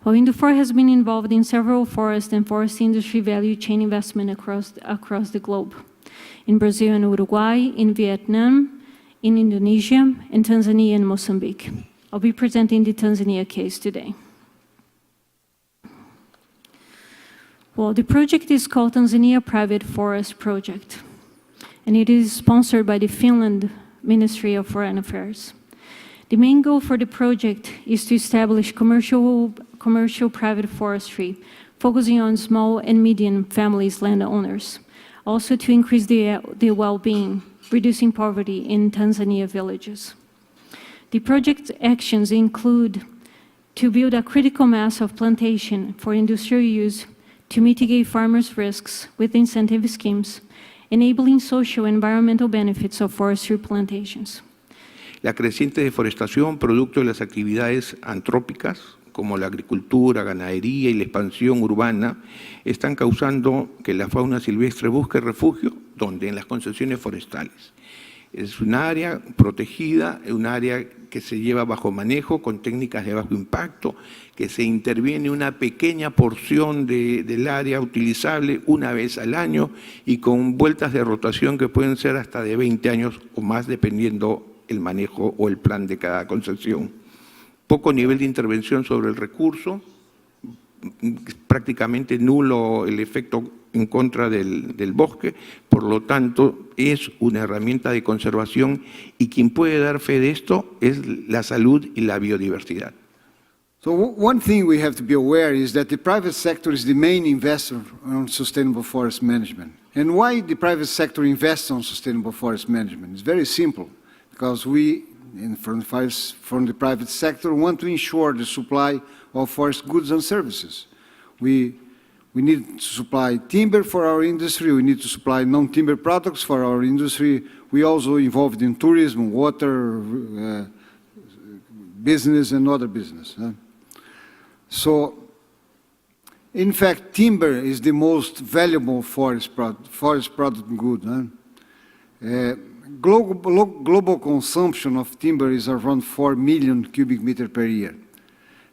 While Indofor has been involved in several forest and forest industry value chain investment across the globe, in Brazil and Uruguay, in Vietnam, in Indonesia, in Tanzania and Mozambique. I'll be presenting the Tanzania case today. Well, the project is called Tanzania Private Forest Project, and it is sponsored by the Finland Ministry of Foreign Affairs. The main goal for the project is to establish commercial private forestry, focusing on small and medium families landowners, also to increase the well-being, reducing poverty in Tanzania villages. The project actions include to build a critical mass of plantation for industrial use, to mitigate farmers' risks with incentive schemes, enabling social and environmental benefits of forestry plantations. La creciente deforestación, producto de las actividades antrópicas, como la agricultura, ganadería y la expansión urbana, están causando que la fauna silvestre busque refugio, donde en las concesiones forestales. Es un área protegida, un área que se lleva bajo manejo con técnicas de bajo impacto, que se interviene una pequeña porción del área utilizable una vez al año y con vueltas de rotación que pueden ser hasta de 20 años o más, dependiendo el manejo o el plan de cada concesión. Poco nivel de intervención sobre el recurso, prácticamente nulo el efecto en contra del bosque, por lo tanto es una herramienta de conservación y quien puede dar fe de esto es la salud y la biodiversidad. So one thing we have to be aware is that the private sector is the main investor on sustainable forest management. And why the private sector invests on sustainable forest management? It's very simple, because we, from the private sector, want to ensure the supply of forest goods and services. We need to supply timber for our industry, we need to supply non-timber products for our industry. We also involved in tourism, water, business and other business. So, in fact, timber is the most valuable forest product good. Global consumption of timber is around 4 million cubic meters per year.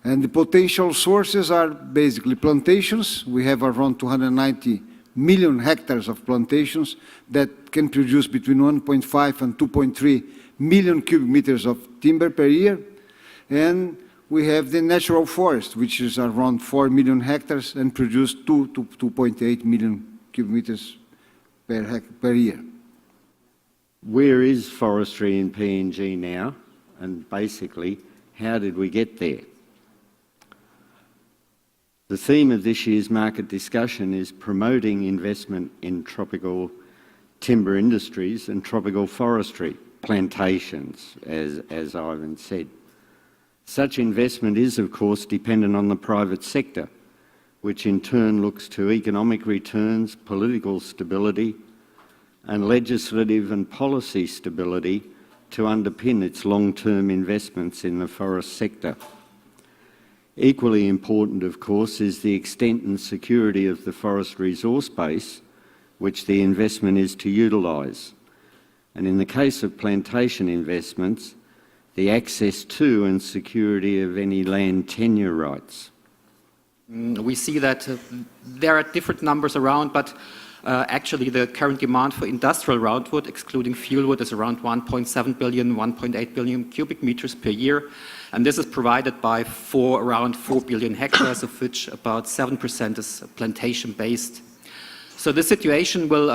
And the potential sources are basically plantations. We have around 290 million hectares of plantations that can produce between 1.5 and 2.3 million cubic meters of timber per year. And we have the natural forest, which is around 4 million hectares and produce 2 to 2.8 million cubic meters per year. Where is forestry in PNG now? And basically, how did we get there? The theme of this year's market discussion is promoting investment in tropical timber industries and tropical forestry, plantations, as Ivan said. Such investment is, of course, dependent on the private sector, which in turn looks to economic returns, political stability, and legislative and policy stability to underpin its long-term investments in the forest sector. Equally important, of course, is the extent and security of the forest resource base, which the investment is to utilise. And in the case of plantation investments, the access to and security of any land tenure rights. We see that there are different numbers around, but actually the current demand for industrial roundwood, excluding fuelwood, is around 1.7 billion, 1.8 billion cubic meters per year. And this is provided by around 4 billion hectares, of which about 7% is plantation-based. So the situation will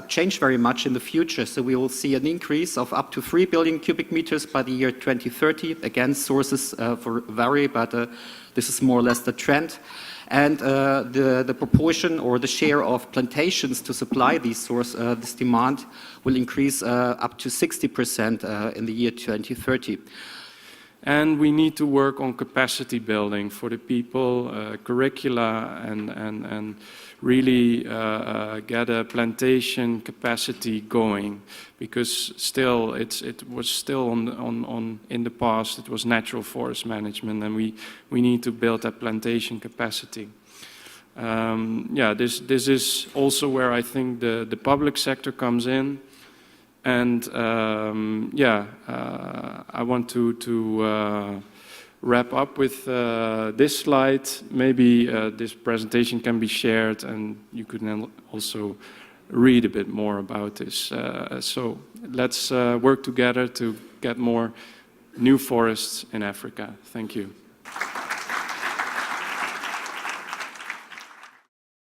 change very much in the future. So we will see an increase of up to 3 billion cubic meters by the year 2030. Again, sources vary, but this is more or less the trend. And the proportion or the share of plantations to supply this demand will increase up to 60% in the year 2030. And we need to work on capacity building for the people, curricula, and really get a plantation capacity going. Because still, it was still in the past, it was natural forest management, and we need to build that plantation capacity. Yeah, this is also where I think the public sector comes in. And yeah, I want to wrap up with this slide. Maybe this presentation can be shared and you could then also read a bit more about this. So let's work together to get more new forests in Africa. Thank you.